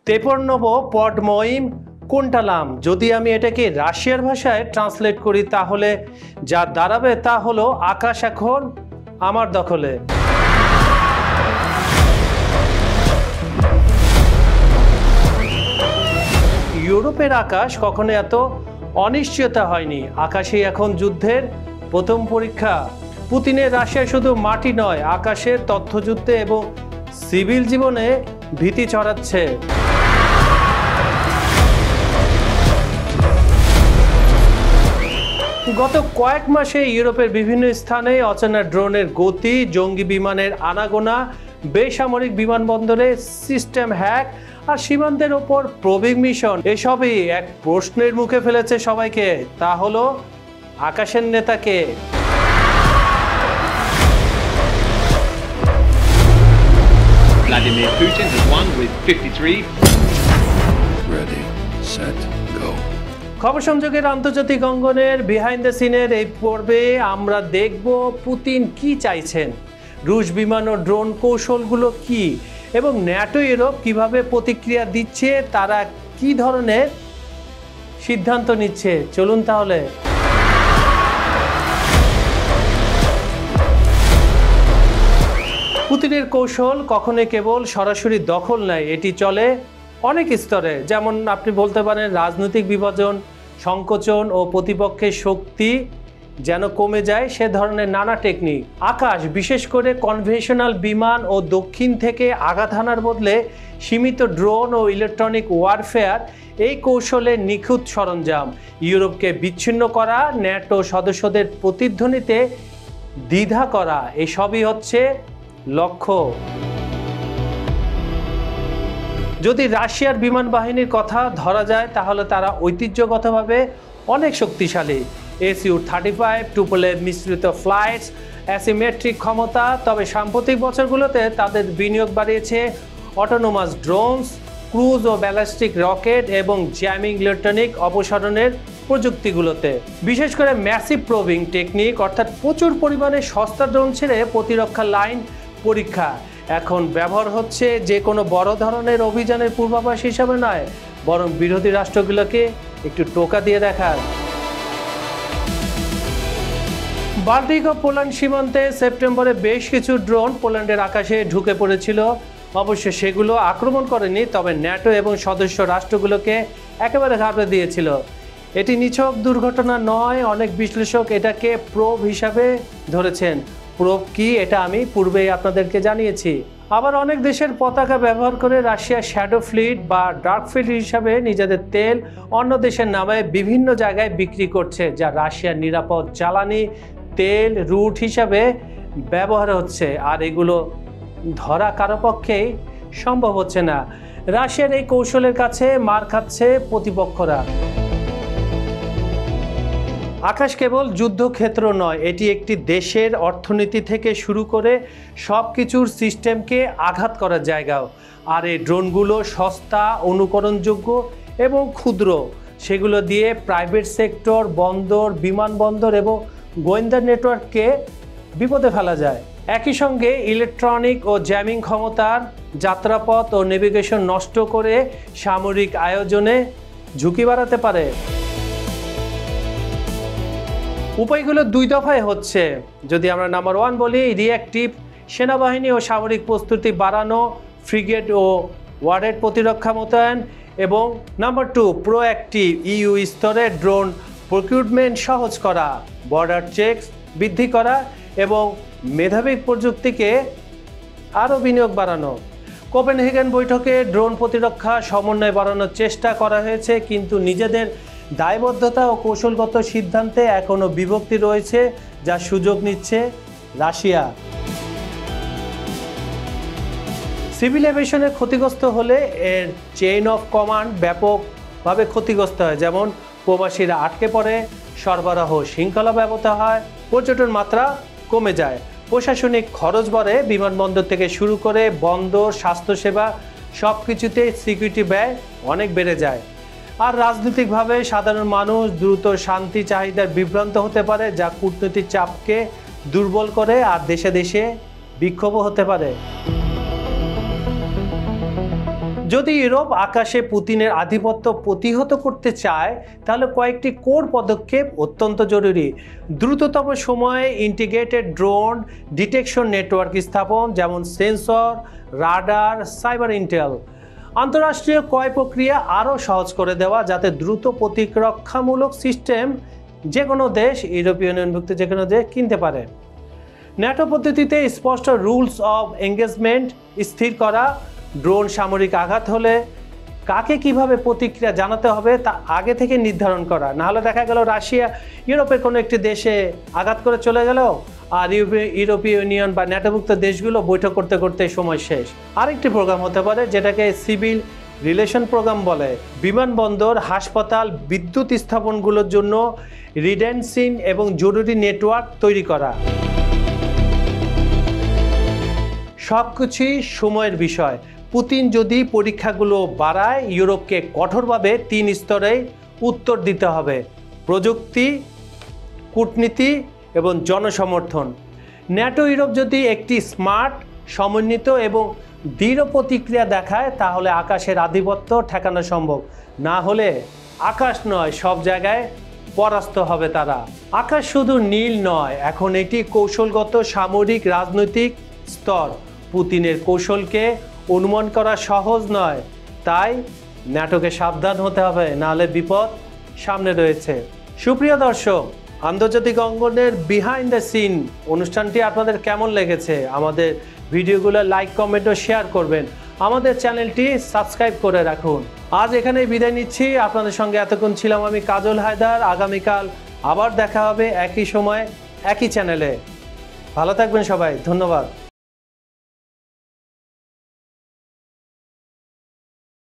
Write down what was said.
তেপর্নবো পডময়িম কোন্টালাম। যদি আমি এটাকে রাশিয়ার ভাষায় ট্রান্সলেট করি তাহলে যা দাঁড়াবে তা হলো আকাশ এখন আমার দখলে। ইউরোপের আকাশ কখনো এত অনিশ্চয়তা হয়নি। আকাশেই এখন যুদ্ধের প্রথম পরীক্ষা। পুতিনের রাশিয়া শুধু মাটি নয়, আকাশের তথ্যযুদ্ধে এবং সিভিল জীবনে ভীতি ছড়াচ্ছে। গত কয়েক মাসে ইউরোপের বিভিন্ন স্থানে অচেনা ড্রোনের গতি, জঙ্গি বিমানের আনাগোনা, বেসামরিক বিমানবন্দরে সিস্টেম হ্যাক আর সীমান্তের ওপর প্রবিং মিশন, এসবই এক প্রশ্নের মুখে ফেলেছে সবাইকে। তা হলো আকাশের নেতাকে। Vladimir Putin has won with 53. Ready, set, go. খবর সংযোগের আন্তর্জাতিক অঙ্গনের বিহাইন্ড দ্য সিনের এই পর্বে আমরা দেখব পুতিন কি চাইছেন, রুশ বিমান ও ড্রোন কৌশলগুলো কি, এবং ন্যাটো ইউরোপ কিভাবে প্রতিক্রিয়া দিচ্ছে, তারা কি ধরনের সিদ্ধান্ত নিচ্ছে। চলুন তাহলে। পুতিনের কৌশল কখনোই কেবল সরাসরি দখল নয়, এটি চলে অনেক স্তরে। যেমন আপনি বলতে পারেন রাজনৈতিক বিভাজন, সংকোচন ও প্রতিপক্ষের শক্তি যেন কমে যায়, সে ধরনের নানা টেকনিক। আকাশ, বিশেষ করে কনভেনশনাল বিমান ও দক্ষিণ থেকে আঘাত হানার বদলে সীমিত ড্রোন ও ইলেকট্রনিক ওয়ারফেয়ার, এই কৌশলের নিখুঁত সরঞ্জাম। ইউরোপকে বিচ্ছিন্ন করা, ন্যাটো সদস্যদের প্রতিধ্বনিতে দ্বিধা করা, এসবই হচ্ছে লক্ষ্য। যদি রাশিয়ার বিমান বাহিনীর কথা ধরা যায় তাহলে তারা ঐতিহ্যগতভাবে অনেক শক্তিশালী। SU-35 টুপলের মিশ্রিত ফ্লাইটস, অ্যাসিমেট্রিক ক্ষমতা। তবে সাম্প্রতিক বছরগুলোতে তাদের বিনিয়োগ বাড়িয়েছে অটোনোমাস ড্রোনস, ক্রুজ ও ব্যালিস্টিক রকেট এবং জ্যামিং ইলেকট্রনিক অপসারণের প্রযুক্তিগুলোতে। বিশেষ করে ম্যাসিভ প্রবিং টেকনিক, অর্থাৎ প্রচুর পরিমাণে সস্তা ড্রোন ছেড়ে প্রতিরক্ষা লাইন পরীক্ষা এখন ব্যবহার হচ্ছে যে কোনো বড় ধরনের অভিযানের পূর্বাভাস হিসাবে নয়, বরং বিরোধী রাষ্ট্রগুলোকে একটু টোকা দিয়ে দেখার। বাল্টিক ও পোল্যান্ড সীমান্তে সেপ্টেম্বরে বেশ কিছু ড্রোন পোল্যান্ডের আকাশে ঢুকে পড়েছিল। অবশ্য সেগুলো আক্রমণ করেনি, তবে ন্যাটো এবং সদস্য রাষ্ট্রগুলোকে একেবারে ঘাবড়ে দিয়েছিল। এটি নিছক দুর্ঘটনা নয়, অনেক বিশ্লেষক এটাকে প্রোব হিসাবে ধরেছেন। প্রোব কি এটা আমি পূর্বেই আপনাদেরকে জানিয়েছি। আবার অনেক দেশের পতাকা ব্যবহার করে রাশিয়া শ্যাডো ফ্লিট বা ডার্ক ফ্লিট হিসাবে নিজেদের তেল অন্য দেশের নামে বিভিন্ন জায়গায় বিক্রি করছে, যা রাশিয়ার নিরাপদ জ্বালানি তেল রুট হিসাবে ব্যবহার হচ্ছে। আর এগুলো ধরা কারো পক্ষেই সম্ভব হচ্ছে না। রাশিয়ার এই কৌশলের কাছে মার খাচ্ছে প্রতিপক্ষরা। আকাশ কেবল যুদ্ধক্ষেত্র নয়, এটি একটি দেশের অর্থনীতি থেকে শুরু করে সব কিছুর সিস্টেমকে আঘাত করার জায়গাও। আর এই ড্রোনগুলো সস্তা, অনুকরণযোগ্য এবং ক্ষুদ্র। সেগুলো দিয়ে প্রাইভেট সেক্টর, বন্দর, বিমানবন্দর এবং গোয়েন্দা নেটওয়ার্ককে বিপদে ফেলা যায়। একই সঙ্গে ইলেকট্রনিক ও জ্যামিং ক্ষমতার যাত্রাপথ ও নেভিগেশন নষ্ট করে সামরিক আয়োজনে ঝুঁকি বাড়াতে পারে। উপায়গুলো দুই দফায় হচ্ছে। যদি আমরা নাম্বার 1 বলি, রিঅ্যাক্টিভ সেনাবাহিনী ও সামরিক প্রস্তুতি বাড়ানো, ফ্রিগেট ও ওয়ার্ডেড প্রতিরক্ষা মোতায়েন, এবং নাম্বার 2 প্রোঅ্যাক্টিভ ইউ স্তরে ড্রোন প্রকিউরমেন্ট সহজ করা, বর্ডার চেকস বৃদ্ধি করা এবং মেধাবী প্রযুক্তিকে আরও বিনিয়োগ বাড়ানো। কোপেনহেগেন বৈঠকে ড্রোন প্রতিরক্ষা সমন্বয় বাড়ানোর চেষ্টা করা হয়েছে, কিন্তু নিজেদের দায়বদ্ধতা ও কৌশলগত সিদ্ধান্তে এখনও বিভক্তি রয়েছে, যা সুযোগ নিচ্ছে রাশিয়া। সিভিল এভিয়েশনে ক্ষতিগ্রস্ত হলে এর চেইন অফ কমান্ড ব্যাপকভাবে ক্ষতিগ্রস্ত হয়। যেমন প্রবাসীরা আটকে পড়ে, সরবরাহ শৃঙ্খলা ব্যাহত হয়, পর্যটন মাত্রা কমে যায়, প্রশাসনিক খরচ বাড়ে, বিমানবন্দর থেকে শুরু করে বন্দর, স্বাস্থ্যসেবা সব কিছুতে সিকিউরিটি ব্যয় অনেক বেড়ে যায়। আর রাজনৈতিকভাবে সাধারণ মানুষ দ্রুত শান্তি চাহিদার বিভ্রান্ত হতে পারে, যা কূটনৈতিক চাপকে দুর্বল করে আর দেশে দেশে বিক্ষোভও হতে পারে। যদি ইউরোপ আকাশে পুতিনের আধিপত্য প্রতিহত করতে চায় তাহলে কয়েকটি কোর পদক্ষেপ অত্যন্ত জরুরি। দ্রুততম সময়ে ইন্টিগ্রেটেড ড্রোন ডিটেকশন নেটওয়ার্ক স্থাপন, যেমন সেন্সর, রাডার, সাইবার ইন্টেল। আন্তঃরাষ্ট্রীয় ক্রয় প্রক্রিয়া আরও সহজ করে দেওয়া, যাতে দ্রুত প্রতিরক্ষামূলক সিস্টেম যে কোনো দেশ, ইউরোপীয় ইউনিয়নভুক্ত যে কোনো দেশ কিনতে পারে। ন্যাটো পদ্ধতিতে স্পষ্ট রুলস অফ এঙ্গেজমেন্ট স্থির করা, ড্রোন সামরিক আঘাত হলে কাকে কিভাবে প্রতিক্রিয়া জানাতে হবে তা আগে থেকে নির্ধারণ করা। নাহলে দেখা গেল রাশিয়া ইউরোপের কোনো একটি দেশে আঘাত করে চলে গেল, আর ইউরোপীয় ইউনিয়ন বা ন্যাটোভুক্ত দেশগুলো বৈঠক করতে করতে সময় শেষ। আরেকটি প্রোগ্রাম হতে পারে যেটাকে সিভিল রিলেশন প্রোগ্রাম বলে। বিমানবন্দর, হাসপাতাল, বিদ্যুৎ স্থাপনগুলোর জন্য রিডেন্সিন এবং জরুরি নেটওয়ার্ক তৈরি করা। সবকিছুই সময়ের বিষয়। পুতিন যদি পরীক্ষাগুলো বাড়ায়, ইউরোপকে কঠোরভাবে 3 স্তরে উত্তর দিতে হবে: প্রযুক্তি, কূটনীতি এবং জনসমর্থন। ন্যাটো ইউরোপ যদি একটি স্মার্ট, সমন্বিত এবং দৃঢ় প্রতিক্রিয়া দেখায় তাহলে আকাশের আধিপত্য ঠেকানো সম্ভব। না হলে আকাশ নয়, সব জায়গায় পরাস্ত হবে তারা। আকাশ শুধু নীল নয়, এখন এটি কৌশলগত, সামরিক, রাজনৈতিক স্তর। পুতিনের কৌশলকে অনুমান করা সহজ নয়, তাই ন্যাটোকে সাবধান হতে হবে, নাহলে বিপদ সামনে রয়েছে। সুপ্রিয় দর্শক, আন্তর্জাতিক অঙ্গনের বিহাইন্ড দ্য সিন অনুষ্ঠানটি আপনাদের কেমন লেগেছে? আমাদের ভিডিওগুলো লাইক, কমেন্ট ও শেয়ার করবেন। আমাদের চ্যানেলটি সাবস্ক্রাইব করে রাখুন। আজ এখানেই বিদায় নিচ্ছি। আপনাদের সঙ্গে এতক্ষণ ছিলাম আমি কাজল হায়দার। আগামীকাল আবার দেখা হবে একই সময় একই চ্যানেলে। ভালো থাকবেন সবাই, ধন্যবাদ।